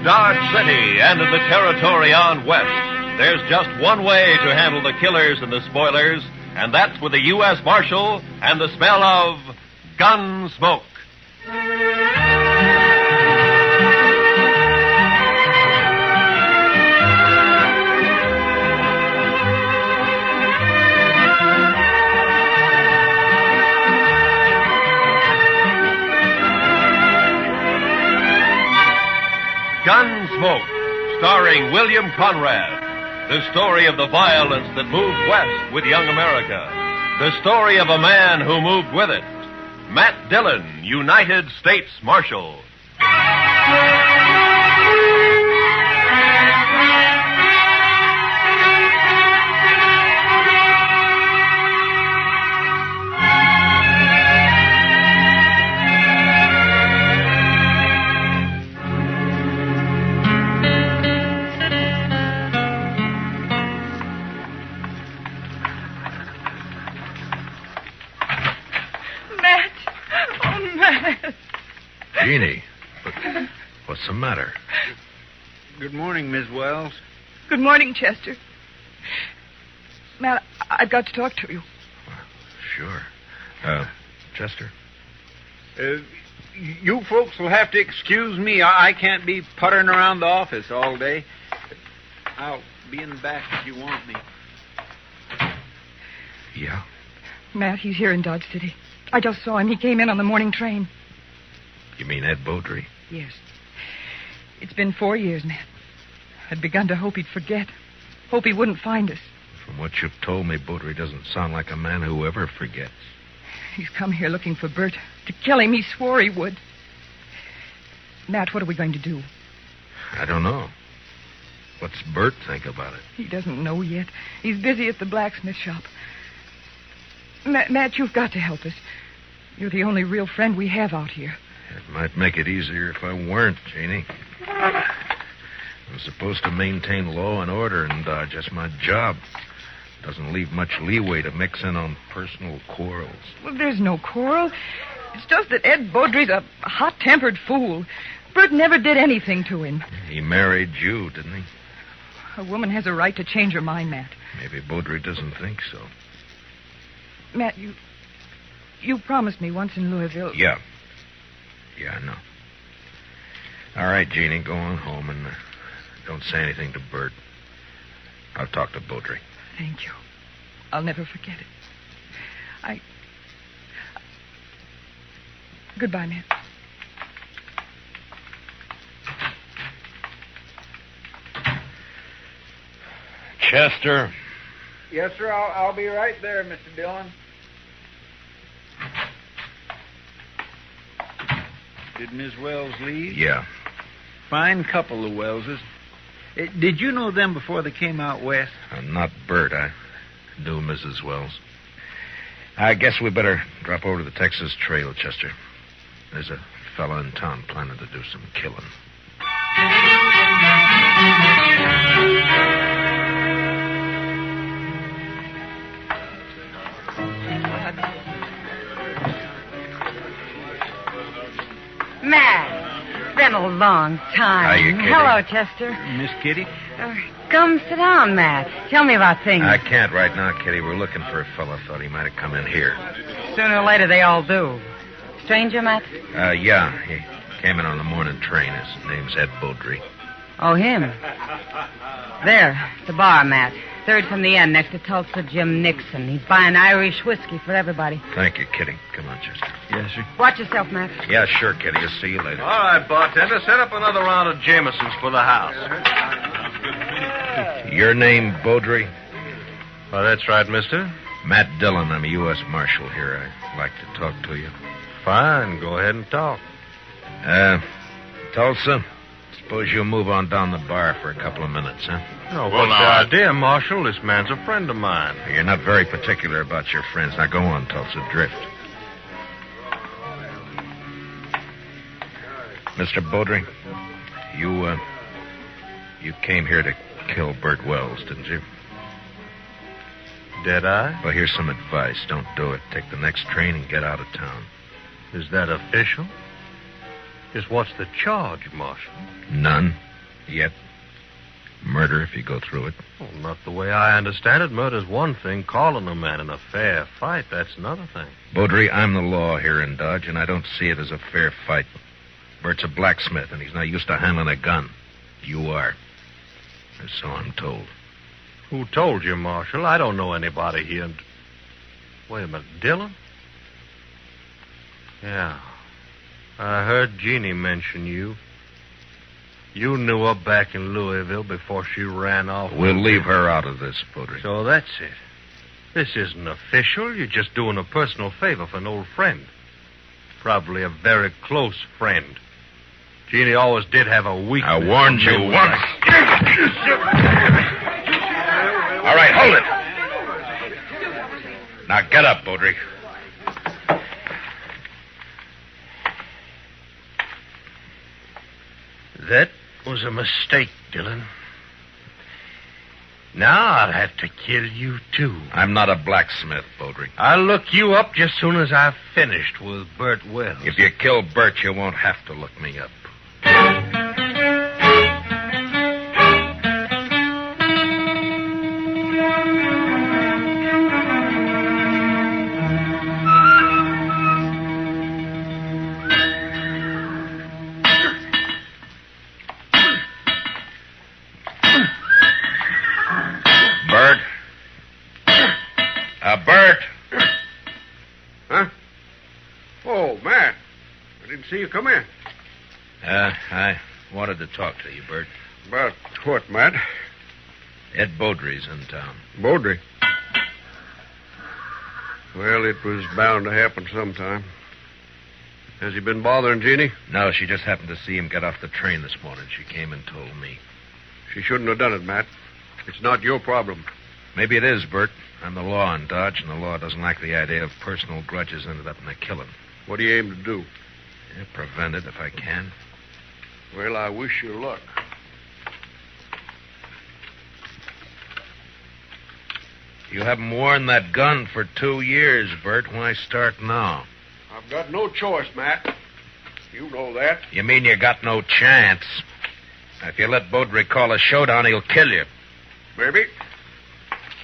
Dodge City and in the territory on west, there's just one way to handle the killers and the spoilers, and that's with the U.S. Marshal and the smell of Gunsmoke. Gunsmoke, starring William Conrad. The story of the violence that moved west with young America. The story of a man who moved with it. Matt Dillon, United States Marshal. Jeannie, what's the matter? Good morning, Miss Wells. Good morning, Chester. Matt, I've got to talk to you. Sure. Chester? You folks will have to excuse me. I can't be puttering around the office all day. I'll be in the back if you want me. Yeah? Matt, he's here in Dodge City. I just saw him. He came in on the morning train. You mean Ed Beaudry? Yes. It's been 4 years, Matt. I'd begun to hope he'd forget. Hope he wouldn't find us. From what you've told me, Beaudry doesn't sound like a man who ever forgets. He's come here looking for Bert. To kill him, he swore he would. Matt, what are we going to do? I don't know. What's Bert think about it? He doesn't know yet. He's busy at the blacksmith shop. Matt, you've got to help us. You're the only real friend we have out here. It might make it easier if I weren't, Jeannie. I'm supposed to maintain law and order in Dodge. That's my job. Doesn't leave much leeway to mix in on personal quarrels. Well, there's no quarrel. It's just that Ed Beaudry's a hot-tempered fool. Bert never did anything to him. He married you, didn't he? A woman has a right to change her mind, Matt. Maybe Beaudry doesn't think so. Matt, you promised me once in Louisville. Yeah. Yeah, I know. All right, Jeannie, go on home and don't say anything to Bert. I'll talk to Beaudry. Thank you. I'll never forget it. Goodbye, Matt. Chester. Yes, sir. I'll be right there, Mr. Dillon. Did Miss Wells leave? Yeah. Fine couple, the Wellses. Did you know them before they came out west? Not Bert. I knew Mrs. Wells. I guess we better drop over to the Texas Trail, Chester. There's a fella in town planning to do some killing. Matt, it's been a long time. Hiya, Kitty. Hello, Chester. Miss Kitty? Come sit down, Matt. Tell me about things. I can't right now, Kitty. We're looking for a fella. Thought he might have come in here. Sooner or later, they all do. Stranger, Matt? Yeah. He came in on the morning train. His name's Ed Beaudry. Oh, him. There, the bar, Matt. Third from the end, next to Tulsa Jim Nixon. He's buying Irish whiskey for everybody. Thank you, Kitty. Come on, Chester. Yes, sir. Watch yourself, Matt. Yeah, sure, Kitty. I'll see you later. All right, bartender, set up another round of Jamesons for the house. Your name, Beaudry? Well, that's right, mister. Matt Dillon. I'm a U.S. Marshal here. I'd like to talk to you. Fine, go ahead and talk. Tulsa, suppose you'll move on down the bar for a couple of minutes, huh? Oh, what's the idea, Marshal? This man's a friend of mine. You're not very particular about your friends. Now go on, Tulsa. Drift. Mr. Beaudry, you came here to kill Bert Wells, didn't you? Did I? Well, here's some advice. Don't do it. Take the next train and get out of town. Is that official? Just what's the charge, Marshal? None. Yet, murder if you go through it. Well, not the way I understand it. Murder's one thing. Calling a man in a fair fight, that's another thing. Baudry, I'm the law here in Dodge, and I don't see it as a fair fight. Bert's a blacksmith, and he's not used to handling a gun. You are. Or so I'm told. Who told you, Marshal? I don't know anybody here. Wait a minute, Dillon? Yeah. I heard Jeannie mention you. You knew her back in Louisville before she ran off. We'll leave her out of this, Baudry. So that's it. This isn't official. You're just doing a personal favor for an old friend. Probably a very close friend. Jeannie always did have a weakness. I warned you once. All right, hold it. Now get up, Baudry. That was a mistake, Dillon. Now I'll have to kill you, too. I'm not a blacksmith, Baudry. I'll look you up just soon as I've finished with Bert Wells. If you kill Bert, you won't have to look me up. Bert? Bert? Huh? Oh, Matt. I didn't see you come in. I wanted to talk to you, Bert. About what, Matt? Ed Baudry's in town. Baudry. Well, it was bound to happen sometime. Has he been bothering Jeannie? No, she just happened to see him get off the train this morning. She came and told me. She shouldn't have done it, Matt. It's not your problem. Maybe it is, Bert. I'm the law in Dodge, and the law doesn't like the idea of personal grudges ended up in a killing. What do you aim to do? Yeah, prevent it if I can. Well, I wish you luck. You haven't worn that gun for 2 years, Bert. Why start now? I've got no choice, Matt. You know that. You mean you got no chance? If you let Baudry call a showdown, he'll kill you. Maybe.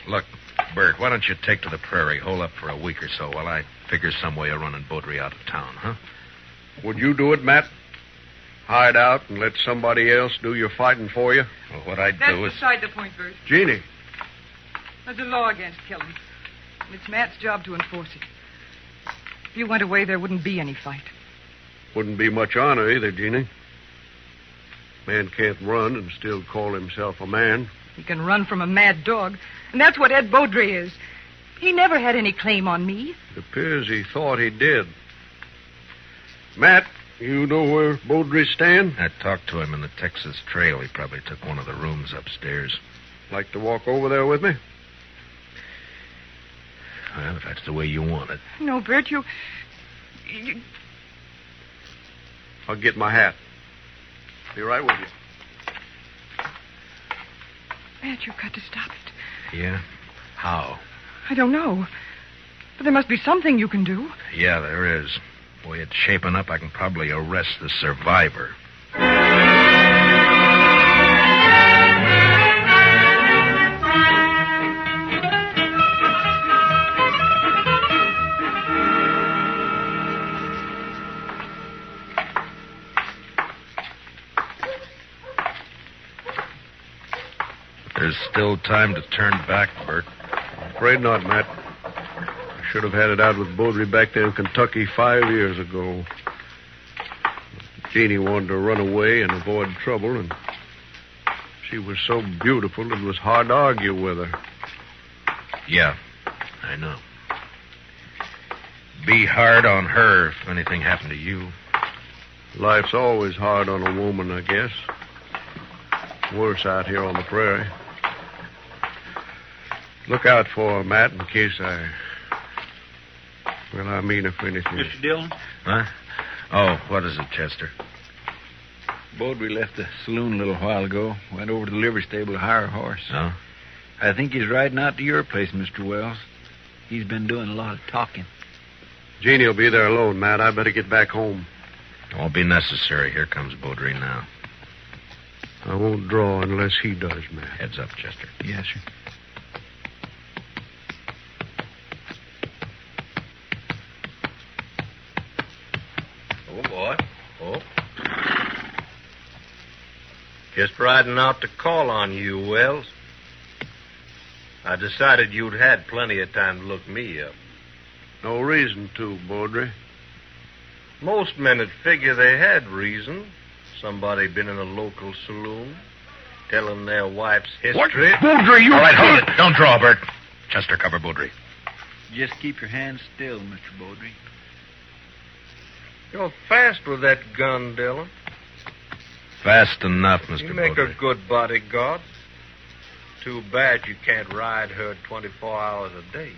Look, Bert, why don't you take to the prairie, hole up for a week or so while I figure some way of running Baudry out of town, huh? Would you do it, Matt? Hide out and let somebody else do your fighting for you? Well, what I'd That's do is... beside the point, Bert. Jeannie. There's a law against killing. And it's Matt's job to enforce it. If you went away, there wouldn't be any fight. Wouldn't be much honor either, Jeannie. Man can't run and still call himself a man. He can run from a mad dog. And that's what Ed Baudry is. He never had any claim on me. It appears he thought he did. Matt, you know where Baudry stand? I talked to him in the Texas Trail. He probably took one of the rooms upstairs. Like to walk over there with me? Well, if that's the way you want it. No, Bert, you... I'll get my hat. Be right with you. Matt, you've got to stop it. Yeah? How? I don't know. But there must be something you can do. Yeah, there is. The way it's shaping up, I can probably arrest the survivor. There's still time to turn back, Bert. Afraid not, Matt. I should have had it out with Baudry back there in Kentucky 5 years ago. Jeannie wanted to run away and avoid trouble, and she was so beautiful it was hard to argue with her. Yeah, I know. Be hard on her if anything happened to you. Life's always hard on a woman, I guess. Worse out here on the prairie. Look out for her, Matt, in case I... Well, I mean if anything. Mr. Dillon? Huh? Oh, what is it, Chester? Baudry left the saloon a little while ago. Went over to the livery stable to hire a horse. Oh? I think he's riding out to your place, Mr. Wells. He's been doing a lot of talking. Jeannie will be there alone, Matt. I better get back home. It won't be necessary. Here comes Baudry now. I won't draw unless he does, Matt. Heads up, Chester. Yes, sir. Oh, boy. Oh. Just riding out to call on you, Wells. I decided you'd had plenty of time to look me up. No reason to, Baudry. Most men would figure they had reason. Somebody been in a local saloon, telling their wife's history. Baudry, you... All right, hold it. Don't draw, Bert. Chester, cover Baudry. Just keep your hands still, Mr. Baudry. You're fast with that gun, Dillon. Fast enough, Mr. You make Baudry. a good bodyguard. Too bad you can't ride her 24 hours a day.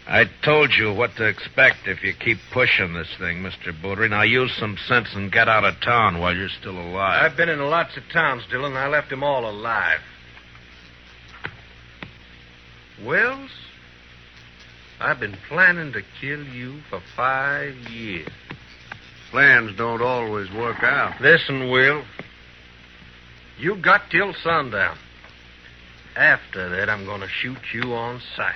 I told you what to expect if you keep pushing this thing, Mr. Baudry. Now use some sense and get out of town while you're still alive. I've been in lots of towns, Dillon. I left them all alive. Wells, I've been planning to kill you for 5 years. Plans don't always work out. Listen, Will. You got till sundown. After that, I'm going to shoot you on sight.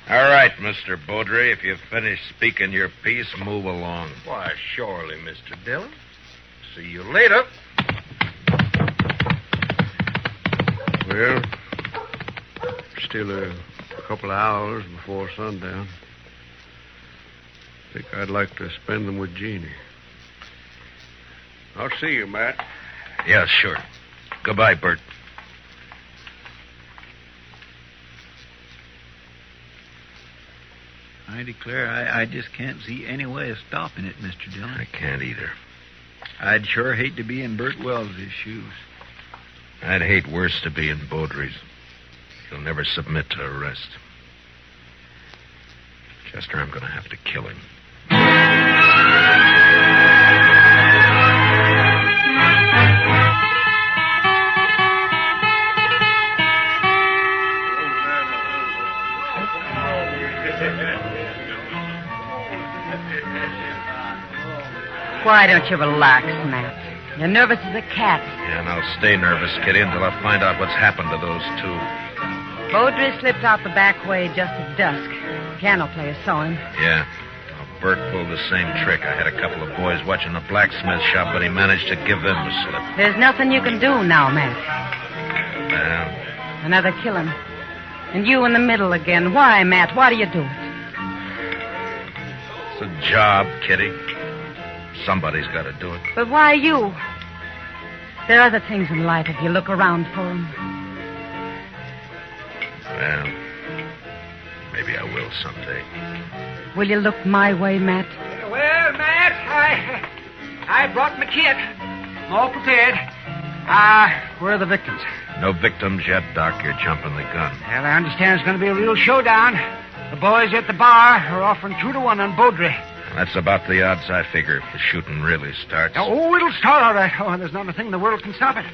All right, Mr. Baudry. If you've finished speaking your piece, move along. Why, surely, Mr. Dillon. See you later. Well, still a couple of hours before sundown. Think I'd like to spend them with Jeannie. I'll see you, Matt. Yeah, sure. Goodbye, Bert. I declare, I just can't see any way of stopping it, Mr. Dillon. I can't either. I'd sure hate to be in Bert Wells' shoes. I'd hate worse to be in Baudry's. He'll never submit to arrest. Chester, I'm going to have to kill him. Why don't you relax, Matt? You're nervous as a cat. Yeah, and I'll stay nervous, Kitty, until I find out what's happened to those two. Baudry slipped out the back way just at dusk. The piano player saw him. Yeah. Well, Bert pulled the same trick. I had a couple of boys watching the blacksmith shop, but he managed to give them the slip. There's nothing you can do now, Matt. Well, Another killing. And you in the middle again. Why, Matt? Why do you do it? it's a job, Kitty. Somebody's got to do it. But why you? There are other things in life if you look around for them. Well, maybe I will someday. Will you look my way, Matt? Well, Matt, I brought my kit. I'm all prepared. Where are the victims? No victims yet, Doc. You're jumping the gun. Well, I understand it's going to be a real showdown. The boys at the bar are offering 2-1 on Baudry. That's about the odds I figure if the shooting really starts. Oh, it'll start all right. Oh, there's not a thing in the world can stop it.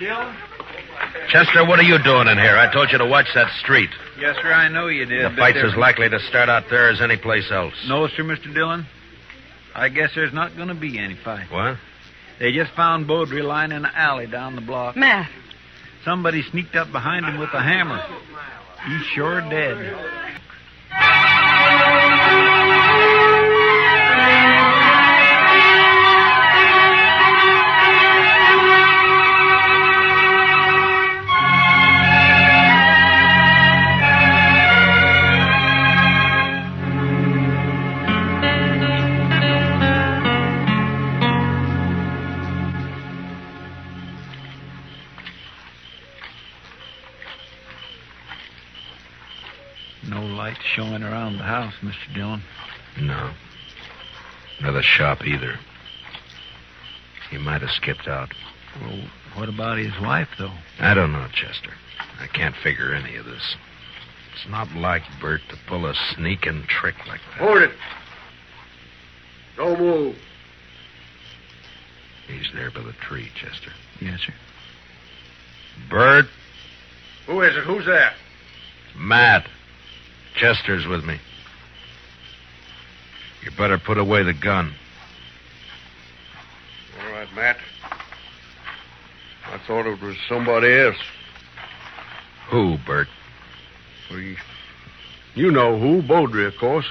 Chester, what are you doing in here? I told you to watch that street. Yes, sir, I know you did. The but fight's there- as likely to start out there as any place else. No, sir, Mr. Dillon. I guess there's not going to be any fight. What? They just found Baudry lying in an alley down the block. Matt. Somebody sneaked up behind him with a hammer. He's sure dead. No light showing around the house, Mr. Dillon. No. Nor the shop either. He might have skipped out. Well, what about his wife, though? I don't know, Chester. I can't figure any of this. It's not like Bert to pull a sneaking trick like that. Hold it. Don't move. He's there by the tree, Chester. Yes, sir. Bert, Who is it? Who's that? Matt. Chester's with me. You better put away the gun. All right, Matt. thought it was somebody else. Who, Bert? Well, you know who. Beaudry, of course.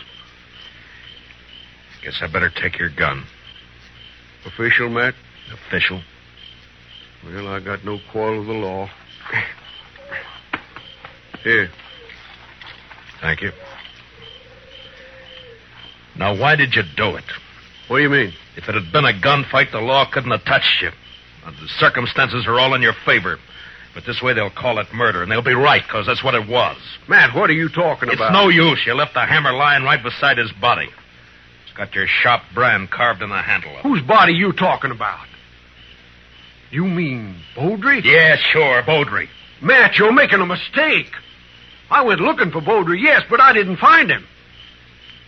Guess I better take your gun. Official, Matt? Official? Well, I got no quarrel with the law. Here. Thank you. Now, why did you do it? What do you mean? If it had been a gunfight, the law couldn't have touched you. The circumstances are all in your favor. But this way they'll call it murder, and they'll be right, because that's what it was. Matt, what are you talking about? It's no use. You left the hammer lying right beside his body. It's got your sharp brand carved in the handle of it. Whose body you talking about? You mean Beaudry? Yeah, sure, Beaudry. Matt, you're making a mistake. I went looking for Beaudry, yes, but I didn't find him.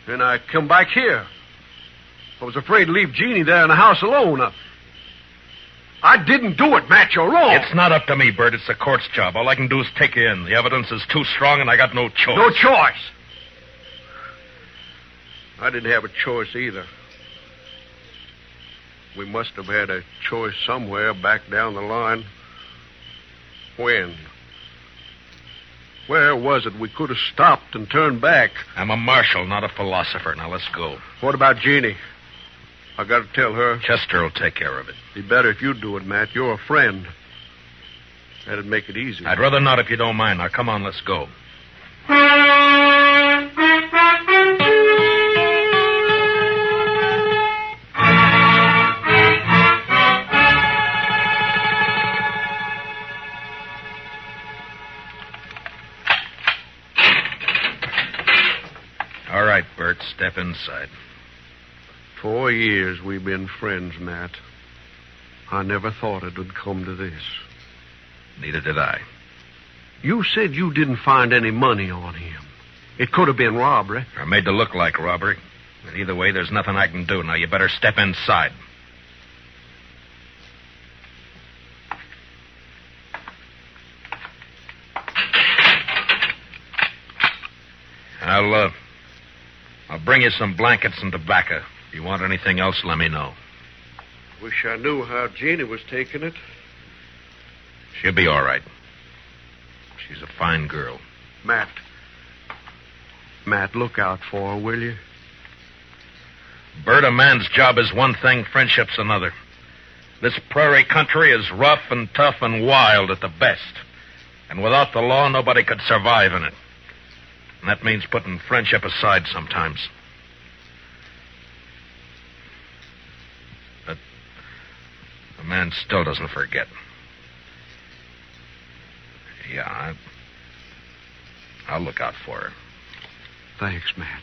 Then I come back here. I was afraid to leave Jeannie there in the house alone. I didn't do it, Matt. You're wrong. It's not up to me, Bert. It's the court's job. All I can do is take you in. The evidence is too strong, and I got no choice. No choice. I didn't have a choice either. We must have had a choice somewhere back down the line. When? Where was it we could have stopped and turned back? I'm a marshal, not a philosopher. Now, let's go. What about Jeannie? I got to tell her. Chester will take care of it. Be better if you do it, Matt. You're a friend. That'd make it easy. I'd rather not if you don't mind. Now, come on, let's go. All right, Bert, step inside. 4 years we've been friends, Matt. I never thought it would come to this. Neither did I. You said you didn't find any money on him. It could have been robbery. I made to look like robbery. But either way, there's nothing I can do. Now, you better step inside. I'll bring you some blankets and tobacco. If you want anything else, let me know. Wish I knew how Jeannie was taking it. She'll be all right. She's a fine girl. Matt, look out for her, will you? Bert, a man's job is one thing, friendship's another. This prairie country is rough and tough and wild at the best. And without the law, nobody could survive in it. And that means putting friendship aside sometimes. But a man still doesn't forget. Yeah, I'll look out for her. Thanks, Matt.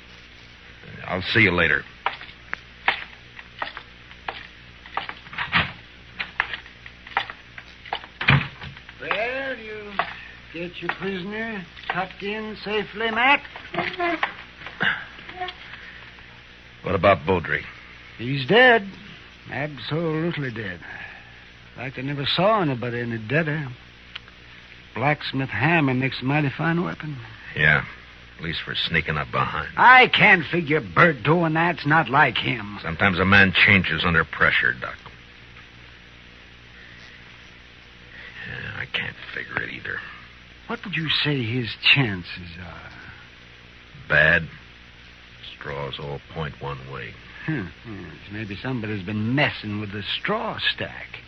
I'll see you later. Well, you get your prisoner tucked in safely, Matt? What about Beaudry? He's dead. Absolutely dead. Like they never saw anybody any deader. Blacksmith hammer makes a mighty fine weapon. Yeah, at least for sneaking up behind. I can't figure Bert doing that's not like him. Sometimes a man changes under pressure, Doc. Yeah, I can't figure it either. What would you say his chances are? Bad. Straws all point one way. Yes, maybe somebody's been messing with the straw stack.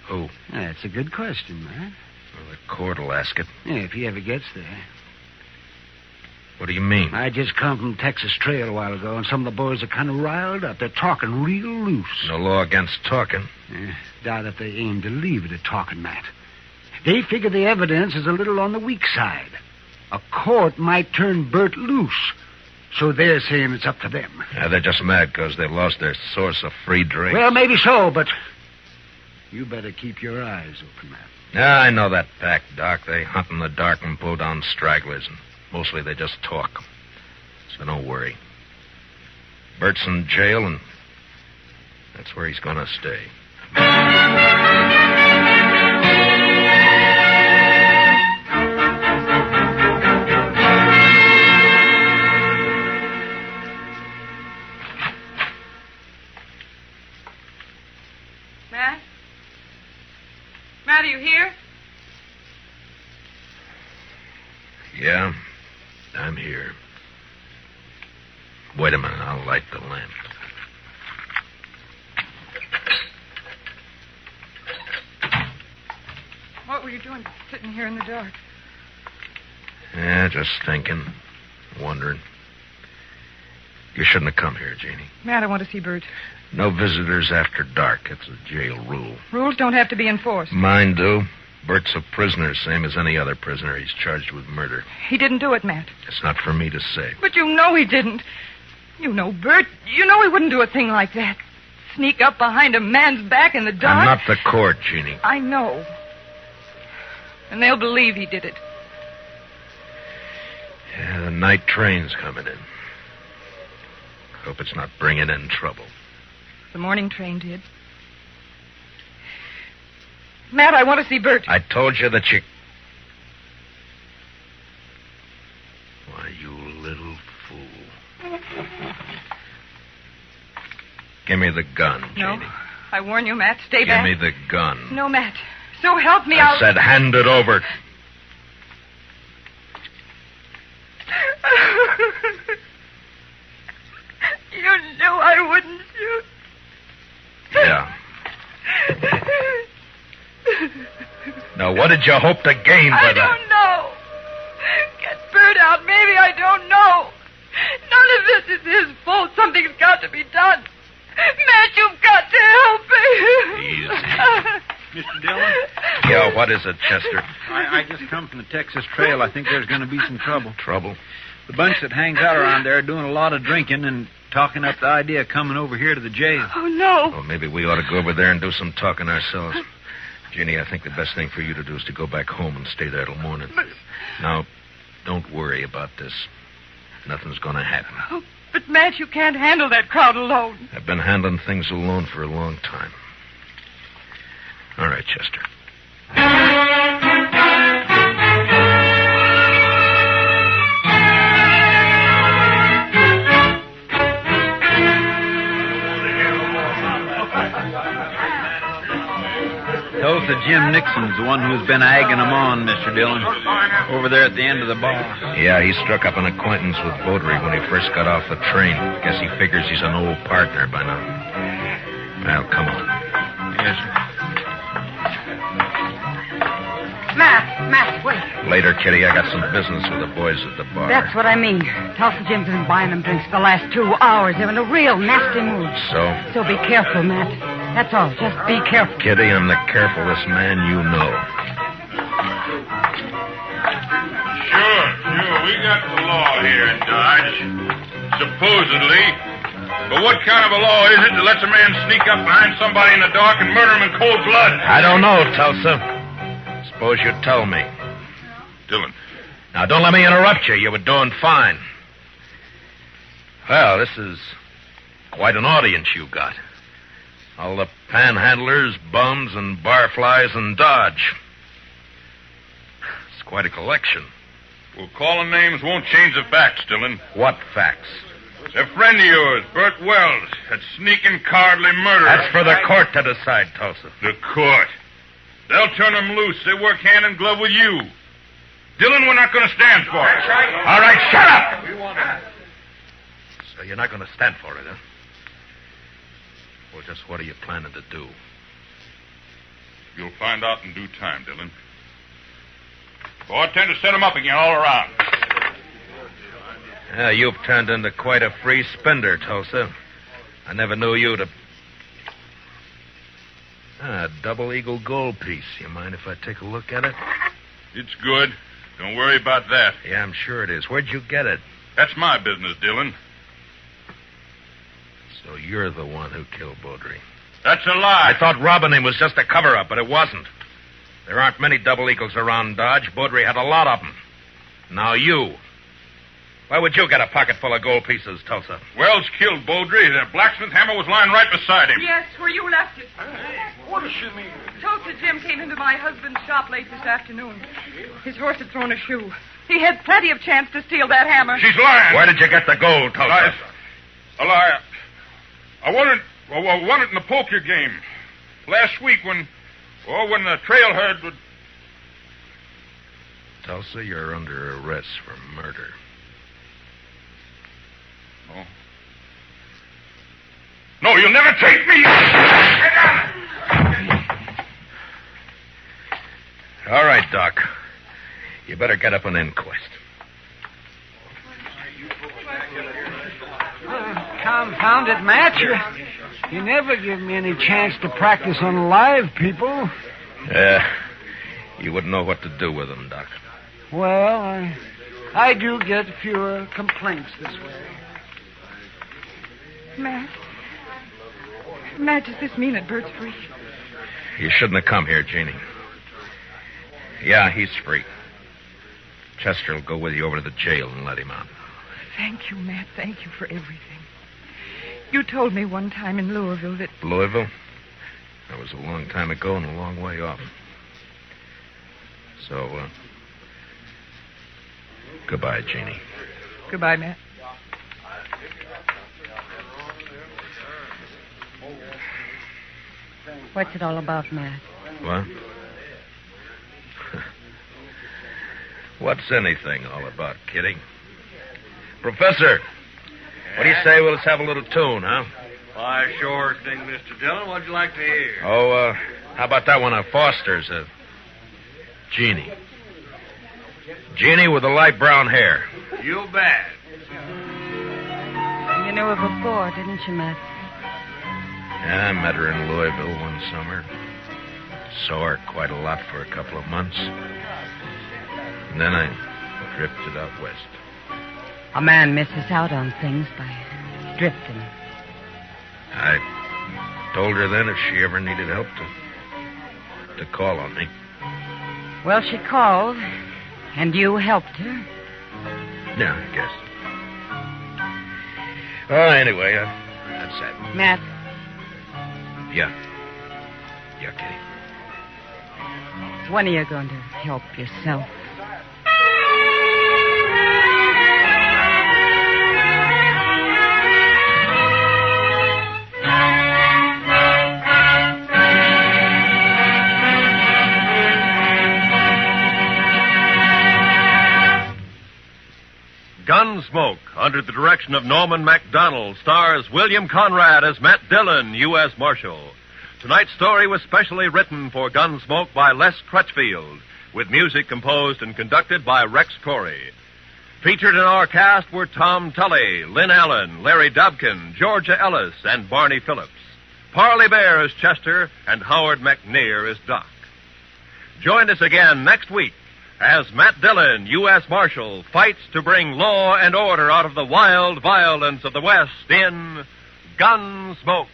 Who? That's a good question, man. Well, the court will ask it. Yeah, if he ever gets there. What do you mean? I just come from Texas Trail a while ago, and some of the boys are kind of riled up. They're talking real loose. No law against talking. Doubt if they aim to leave it at talking, Matt. They figure the evidence is a little on the weak side. A court might turn Bert loose, so they're saying it's up to them. Yeah, they're just mad because they've lost their source of free drink. Well, maybe so, but you better keep your eyes open, Matt. Yeah, I know that pack, Doc. They hunt in the dark and pull down stragglers, and mostly they just talk. So don't worry. Bert's in jail, and that's where he's going to stay. Matt? Matt, are you here? Yeah, I'm here. Wait a minute, I'll light the lamp. What were you doing sitting here in the dark? Yeah, just thinking, wondering. You shouldn't have come here, Jeannie. Matt, I want to see Bert. No visitors after dark. It's a jail rule. Rules don't have to be enforced. Mine do. Bert's a prisoner, same as any other prisoner. He's charged with murder. He didn't do it, Matt. It's not for me to say. But you know he didn't. You know Bert. You know he wouldn't do a thing like that. Sneak up behind a man's back in the dark. I'm not the court, Jeannie. I know. And they'll believe he did it. Yeah, the night train's coming in. Hope it's not bringing in trouble. The morning train did. Matt, I want to see Bert. I told you that you... Why, you little fool. Give me the gun, Jeannie. No. I warn you, Matt. Stay Give back. me the gun. No, Matt. So help me, I said hand it over. You knew I wouldn't shoot. Yeah. Now, what did you hope to gain by I that? don't know. Get Bert out. Maybe I don't know. None of this is his fault. Something's got to be done. Matt, you've got to help me. Easy. Mr. Dillon? Yeah, what is it, Chester? I just come from the Texas Trail. I think there's going to be some trouble. Trouble? The bunch that hangs out around there are doing a lot of drinking and talking up the idea of coming over here to the jail. Oh, no. Well, maybe we ought to go over there and do some talking ourselves. Jeannie, I think the best thing for you to do is to go back home and stay there till morning. Now, don't worry about this. Nothing's going to happen. Oh, but, Matt, you can't handle that crowd alone. I've been handling things alone for a long time. All right, Chester. Tulsa Jim Nixon's the one who's been egging them on, Mr. Dillon. Over there at the end of the bar. Yeah, he struck up an acquaintance with Beaudry when he first got off the train. Guess he figures he's an old partner by now. Well, come on. Yes, sir. Matt, wait. Later, Kitty, I got some business with the boys at the bar. That's what I mean. Tulsa Jim's been buying them drinks the last 2 hours. They're in a real nasty mood. So? So be careful, Matt. That's all. Just be careful. Kitty, I'm the carefulest man you know. Sure. We got the law here in Dodge. Supposedly. But what kind of a law is it that lets a man sneak up behind somebody in the dark and murder him in cold blood? I don't know, Tulsa. Suppose you tell me. Dillon. Now, don't let me interrupt you. You were doing fine. Well, this is quite an audience you got. All the panhandlers, bums, and barflies in Dodge. It's quite a collection. Well, calling names won't change the facts, Dillon. What facts? A friend of yours, Bert Wells, that sneaking, cowardly murderer. That's for the court to decide, Tulsa. The court. They'll turn him loose. They work hand in glove with you. Dillon, we're not going to stand for it. All right, shut up! So you're not going to stand for it, huh? Well, just what are you planning to do? You'll find out in due time, Dillon. Oh, I tend to set him up again all around. Yeah, you've turned into quite a free spender, Tulsa. I never knew you to... A double eagle gold piece. You mind if I take a look at it? It's good. Don't worry about that. Yeah, I'm sure it is. Where'd you get it? That's my business, Dillon. So you're the one who killed Beaudry. That's a lie. I thought robbing him was just a cover-up, but it wasn't. There aren't many double eagles around Dodge. Beaudry had a lot of them. Now you. Why would you get a pocket full of gold pieces, Tulsa? Wells killed Beaudry. The blacksmith hammer was lying right beside him. Yes, where you left it. What does she mean? Tulsa Jim came into my husband's shop late this afternoon. His horse had thrown a shoe. He had plenty of chance to steal that hammer. She's lying. Where did you get the gold, Tulsa? A lie. I won it in the poker game. Last week when the trail herd would... Tulsa, you're under arrest for murder. Oh. No, you'll never take me! Get down! All right, Doc. You better get up an inquest. Confound it, Matt. You never give me any chance to practice on live people. You wouldn't know what to do with them, Doc. Well, I do get fewer complaints this way. Matt, does this mean that Bert's free? You shouldn't have come here, Jeannie. Yeah, he's free. Chester will go with you over to the jail and let him out. Thank you, Matt. Thank you for everything. You told me one time in Louisville that... Louisville? That was a long time ago and a long way off. So, goodbye, Jeannie. Goodbye, Matt. What's it all about, Matt? What? What's anything all about, Kitty? Professor, what do you say we'll just have a little tune, huh? Why, sure thing, Mr. Dillon. What'd you like to hear? Oh, how about that one of Foster's? Jeannie. Jeannie with the light brown hair. You bet. You knew her before, didn't you, Matt? Yeah, I met her in Louisville one summer. Saw her quite a lot for a couple of months. And then I drifted out west. A man misses out on things by drifting. I told her then if she ever needed help to call on me. Well, she called, and you helped her. Yeah, I guess. Oh, anyway, that's that. Matt, Yeah. Yeah, Kitty. when are you going to help yourself? Gunsmoke, under the direction of Norman MacDonald, stars William Conrad as Matt Dillon, U.S. Marshal. Tonight's story was specially written for Gunsmoke by Les Crutchfield, with music composed and conducted by Rex Corey. Featured in our cast were Tom Tully, Lynn Allen, Larry Dobkin, Georgia Ellis, and Barney Phillips. Parley Bear as Chester, and Howard McNear as Doc. Join us again next week as Matt Dillon, U.S. Marshal, fights to bring law and order out of the wild violence of the West in Gunsmoke.